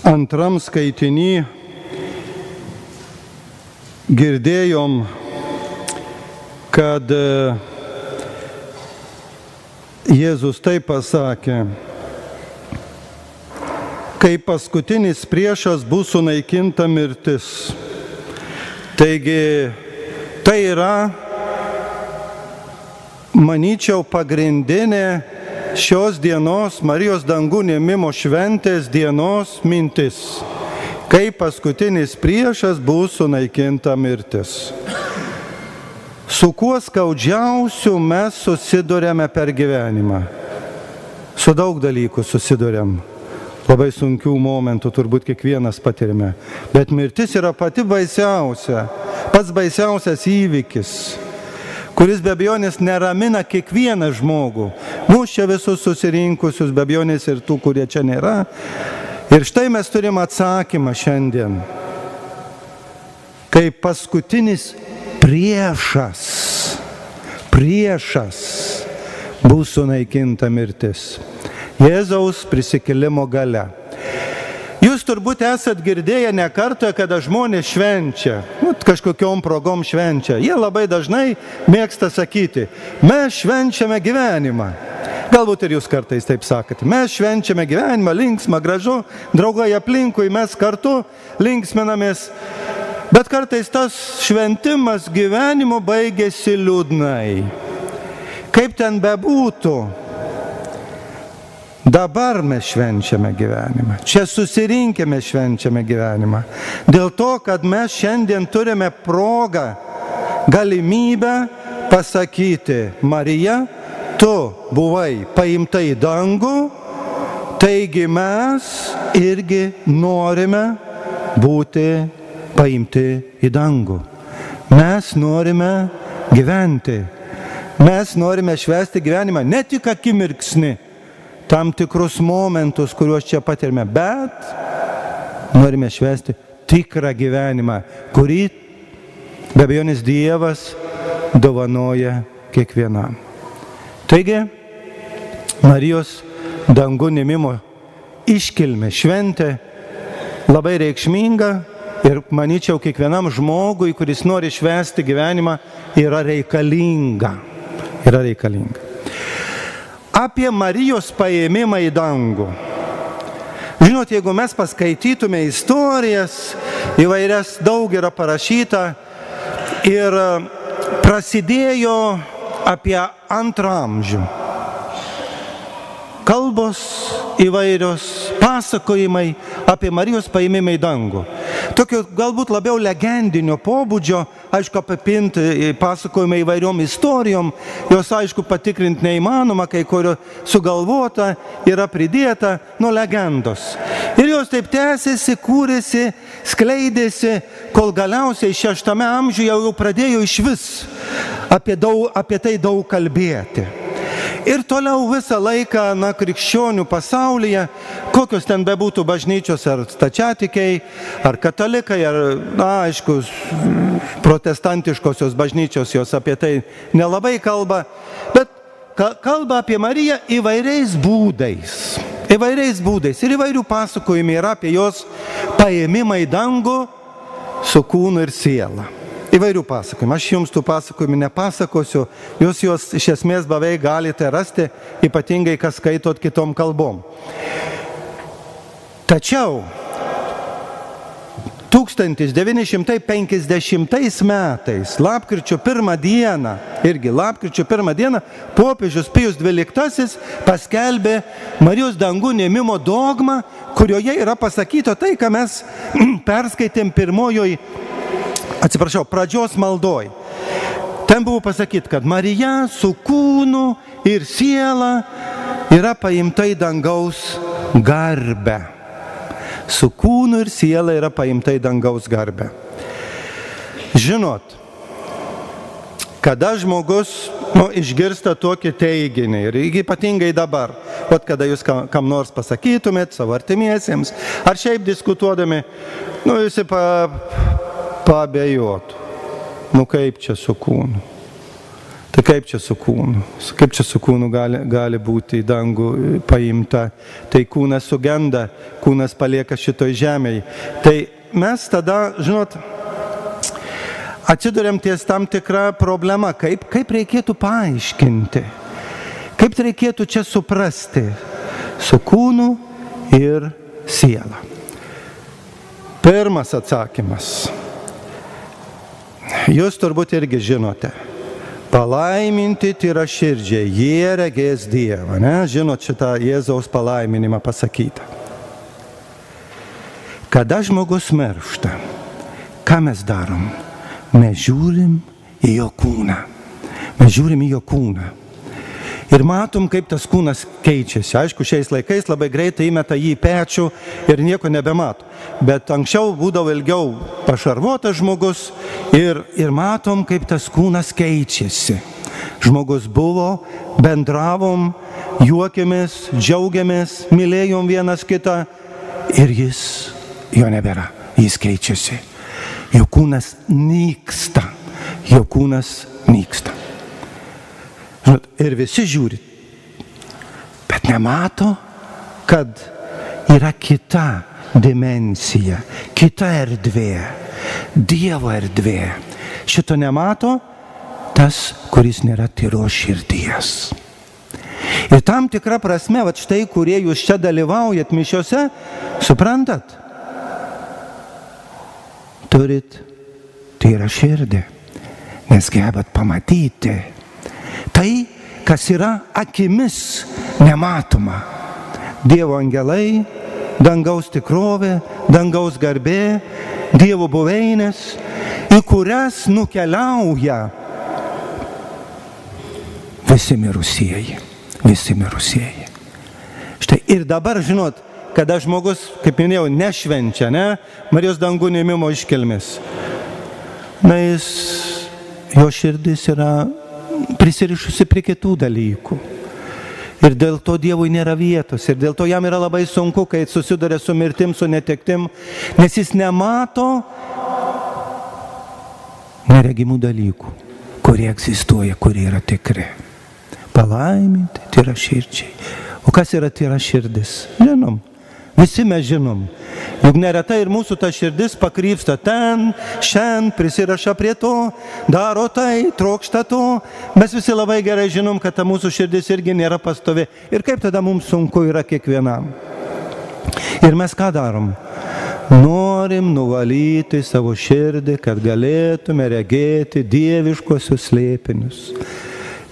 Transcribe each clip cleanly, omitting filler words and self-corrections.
Antram skaitiny girdėjom, kad Jėzus taip pasakė, kai paskutinis priešas bus sunaikinta mirtis. Taigi tai yra, manyčiau, pagrindinė šios dienos Marijos dangų ėmimo šventės dienos mintis. Kai paskutinis priešas bus sunaikinta mirtis. Su kuo skaudžiausiu mes susiduriame per gyvenimą? Su daug dalykų susiduriam. Labai sunkių momentų turbūt kiekvienas patirime. Bet mirtis yra pati baisiausia, pats baisiausias įvykis, kuris be abejonės neramina kiekvieną žmogų. Mūsų čia visus susirinkusius, be abejonės ir tų, kurie čia nėra. Ir štai mes turim atsakymą šiandien. Kai paskutinis priešas bus sunaikinta mirtis. Jėzaus prisikėlimo gale. Jūs turbūt esat girdėję ne kartą, kada žmonės švenčia, kažkokiom progom švenčia. Jie labai dažnai mėgsta sakyti, mes švenčiame gyvenimą. Galbūt ir jūs kartais taip sakate, mes švenčiame gyvenimą, linksma, gražu, draugai aplinkui, mes kartu linksminamės. Bet kartais tas šventimas gyvenimo baigėsi liūdnai. Kaip ten bebūtų, dabar mes švenčiame gyvenimą. Čia susirinkėme švenčiame gyvenimą. Dėl to, kad mes šiandien turime progą, galimybę pasakyti, Marija, tu buvai paimta į dangų, taigi mes irgi norime būti paimti į dangų. Mes norime gyventi. Mes norime švęsti gyvenimą ne tik akimirksnį, tam tikrus momentus, kuriuos čia patirime, bet norime švęsti tikrą gyvenimą, kurį be abejonės Dievas dovanoja kiekvienam. Taigi, Marijos dangų ėmimo iškilmė, šventė labai reikšminga ir, manyčiau, kiekvienam žmogui, kuris nori švęsti gyvenimą, yra reikalinga. Apie Marijos paėmimą į dangų. Žinot, jeigu mes paskaitytume istorijas, įvairias daug yra parašyta ir prasidėjo apie 2 amžių. Kalbos įvairios, pasakojimai apie Marijos paėmimą į dangų. Tokio galbūt labiau legendinio pobūdžio, aišku, apipinti pasakojimai įvairiom istorijom, jos, aišku, patikrinti neįmanoma, kai kurio sugalvota yra pridėta nuo legendos. Ir jos taip tęsėsi, kūrėsi, skleidėsi, kol galiausiai 6 amžiuje jau pradėjo išvis apie tai daug kalbėti. Ir toliau visą laiką, krikščionių pasaulyje, kokios ten bebūtų bažnyčios, ar stačiatikiai, ar katalikai, ar, aišku, protestantiškosios bažnyčios, jos apie tai nelabai kalba, bet kalba apie Mariją įvairiais būdais. Ir įvairių pasakojimų yra apie jos paėmimą į dangų su kūnu ir siela. Įvairių pasakojimų. Aš jums tų pasakojimų nepasakosiu, jūs juos iš esmės beveik galite rasti, ypatingai, kas skaitot kitom kalbom. Tačiau 1950 metais, lapkričio 1 dieną, popiežius Pijus XII paskelbė Marijos dangų ėmimo dogmą, kurioje yra pasakyta tai, ką mes perskaitėm pradžios maldoj. Ten buvo pasakyti, kad Marija su kūnu ir siela yra paimta į dangaus garbę. Su kūnu ir siela yra paimta į dangaus garbę. Žinot, kada žmogus išgirsta tokį teiginį, ir ypatingai dabar, kada jūs kam nors pasakytumėt savo artimiesiems, ar šiaip diskutuodami, jūs paabėjotų. Kaip čia su kūnu? Tai kaip čia su kūnu? Kaip čia su kūnu gali būti į dangų paimta? Tai kūnas sugenda, kūnas palieka šitoj žemėje. Tai mes tada, žinot, atsiduriam ties tam tikrą problemą, kaip reikėtų paaiškinti, kaip reikėtų čia suprasti su kūnu ir siela. Pirmas atsakymas. Jūs turbūt irgi žinote. Palaiminti tyraširdžiai, jie regės Dievą. Ne? Žinot šitą Jėzaus palaiminimą pasakytą. Kada žmogus miršta, ką mes darom? Mes žiūrim į jo kūną. Mes žiūrim į jo kūną. Ir matom, kaip tas kūnas keičiasi. Aišku, šiais laikais labai greitai įmeta jį į pečių ir nieko nebemato. Bet anksčiau būdavo ilgiau pašarvotas žmogus ir matom, kaip tas kūnas keičiasi. Žmogus buvo, bendravom, juokėmės, džiaugiamės, mylėjom vienas kitą ir jo nebėra, jis keičiasi. Jo kūnas nyksta, jo kūnas nyksta. Ir visi žiūri, bet nemato, kad yra kita dimensija, kita erdvė, Dievo erdvė. Šito nemato tas, kuris nėra tyros širdies. Ir tam tikra prasme, vat štai, kurie jūs čia dalyvaujat mišiose, suprantat, turit tyrą širdį, nes gebat pamatyti tai, kas yra akimis nematoma. Dievo angelai, dangaus tikrovė, dangaus garbė, Dievo buveinės, į kurias nukeliauja visi mirusieji. Štai ir dabar, žinot, kada žmogus, kaip minėjau, nešvenčia, ne, Marijos dangų ėmimo iškilmės, na jo širdis yra prisirišusi prie kitų dalykų. Ir dėl to Dievui nėra vietos. Ir dėl to jam yra labai sunku, kai susiduria su mirtim, su netektim, nes jis nemato neregimų dalykų, kurie egzistuoja, kurie yra tikri. Palaiminti tyraširdžiai. O kas yra tyra širdis? Žinom. Visi mes žinom. Juk neretai ir mūsų ta širdis pakrypsta ten, šiandien, prisiraša prie to, daro tai, trokšta to. Mes visi labai gerai žinom, kad ta mūsų širdis irgi nėra pastovi. Ir kaip tada mums sunku yra kiekvienam. Ir mes ką darom? Norim nuvalyti savo širdį, kad galėtume regėti dieviškosius slėpinius.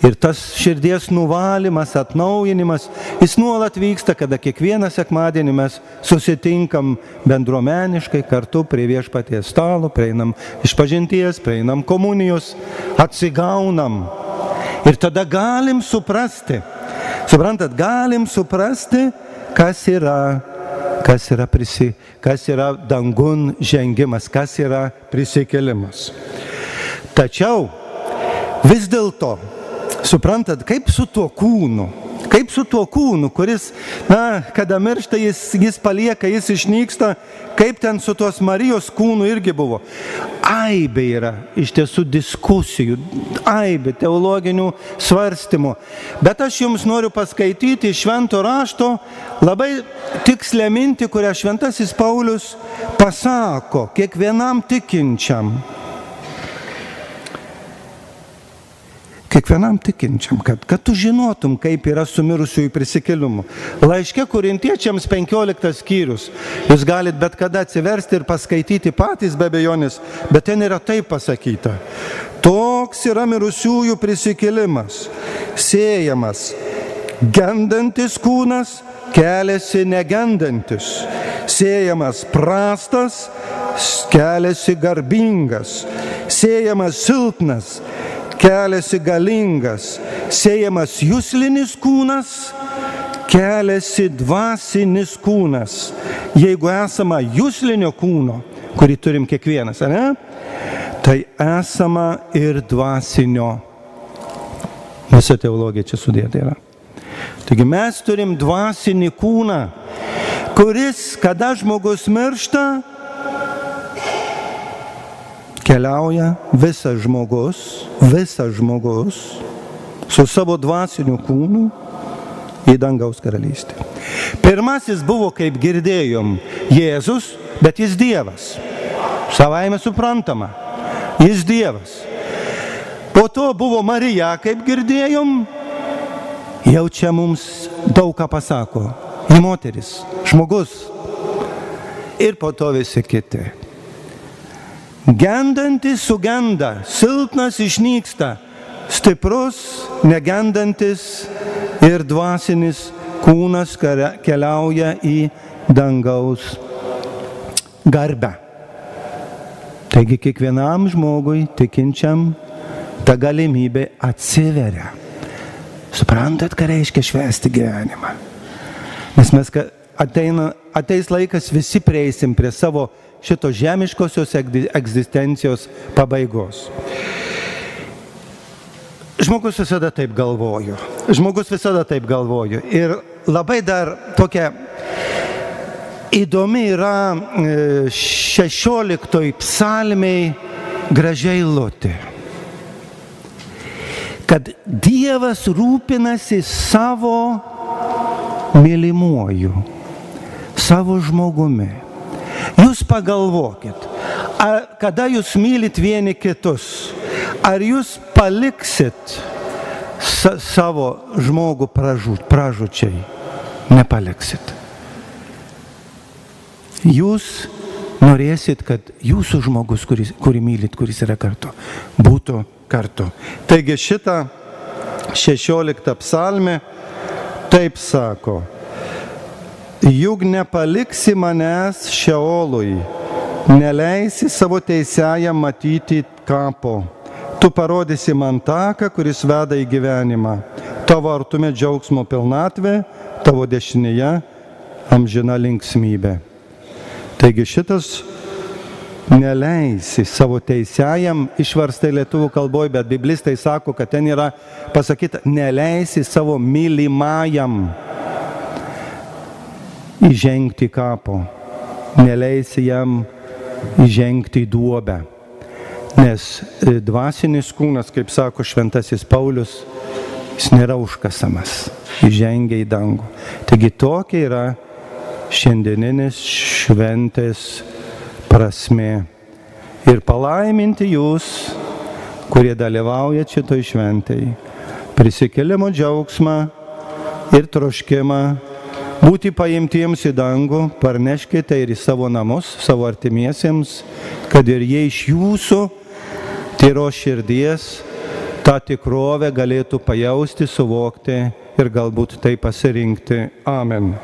Ir tas širdies nuvalymas, atnaujinimas, jis nuolat vyksta, kada kiekvieną sekmadienį mes susitinkam bendruomeniškai kartu prie viešpaties stalo, prieinam išpažinties, prieinam komunijos, atsigaunam. Ir tada galim suprasti, suprantat, galim suprasti, kas yra dangun žengimas, kas yra prisikėlimas. Tačiau vis dėlto, suprantat, kaip su tuo kūnu, kuris, kada miršta, jis palieka, jis išnyksta, kaip ten su tos Marijos kūnu irgi buvo. Aibė yra iš tiesų diskusijų, aibė teologinių svarstymų. Bet aš jums noriu paskaityti Švento rašto labai tikslę mintį, kurią Šventasis Paulius pasako kiekvienam tikinčiam. Kiekvienam tikinčiam, kad tu žinotum, kaip yra su mirusiųjų prisikėlimu. Laiške Korintiečiams 15 skyrius. Jūs galit bet kada atsiversti ir paskaityti patys be abejonės, bet ten yra taip pasakyta. Toks yra mirusiųjų prisikėlimas. Sėjamas gendantis kūnas, keliasi negendantis. Sėjamas prastas, keliasi garbingas. Sėjamas silpnas, keliasi galingas, sėjamas juslinis kūnas, keliasi dvasinis kūnas. Jeigu esama juslinio kūno, kurį turim kiekvienas, ne? Tai esama ir dvasinio. Visa teologija čia sudėta yra. Taigi mes turim dvasinį kūną, kuris, kada žmogus miršta, keliauja visas žmogus su savo dvasiniu kūnu į dangaus karalystę. Pirmasis buvo, kaip girdėjom, Jėzus, bet jis Dievas. Savaime suprantama, jis Dievas. Po to buvo Marija, kaip girdėjom, jau čia mums daug ką pasako. Ji moteris, žmogus. Ir po to visi kiti. Gendantis sugenda, silpnas išnyksta, stiprus, negendantis ir dvasinis kūnas keliauja į dangaus garbę. Taigi kiekvienam žmogui tikinčiam ta galimybė atsiveria. Suprantat, ką reiškia švęsti gyvenimą? Nes mes ateis laikas, visi prieisim prie savo šito žemiškosios egzistencijos pabaigos. Žmogus visada taip galvoju. Ir labai dar tokia įdomi yra 16 psalmėj gražiai eilutė. Kad Dievas rūpinasi savo mylimuoju, savo žmogumi. Jūs pagalvokit, kada jūs mylit vieni kitus, ar jūs paliksit savo žmogų pražūčiai? Nepaliksit. Jūs norėsit, kad jūsų žmogus, kurį mylit, kuris yra kartu, būtų kartu. Taigi šitą 16 psalmę taip sako: juk nepaliksi manęs šeolui, neleisi savo teisiajam matyti kapo. Tu parodysi man taką, kuris veda į gyvenimą. Tavo artume džiaugsmo pilnatvė, tavo dešinėje amžina linksmybė. Taigi šitas neleisi savo teisiajam, išverstai lietuvių kalboje, bet biblistai sako, kad ten yra pasakyta, neleisi savo mylimajam įžengti kapo, neleisi jam įžengti į duobę. Nes dvasinis kūnas, kaip sako šventasis Paulius, jis nėra užkasamas, įžengia į dangų. Taigi tokia yra šiandieninis šventės prasmė. Ir palaiminti jūs, kurie dalyvaujat šitoj šventėj, prisikėlimo džiaugsmą ir troškimą būti paimtiems į dangų, parneškite ir į savo namus, savo artimiesiems, kad ir jie iš jūsų tyros širdies tą tikrovę galėtų pajausti, suvokti ir galbūt tai pasirinkti. Amen.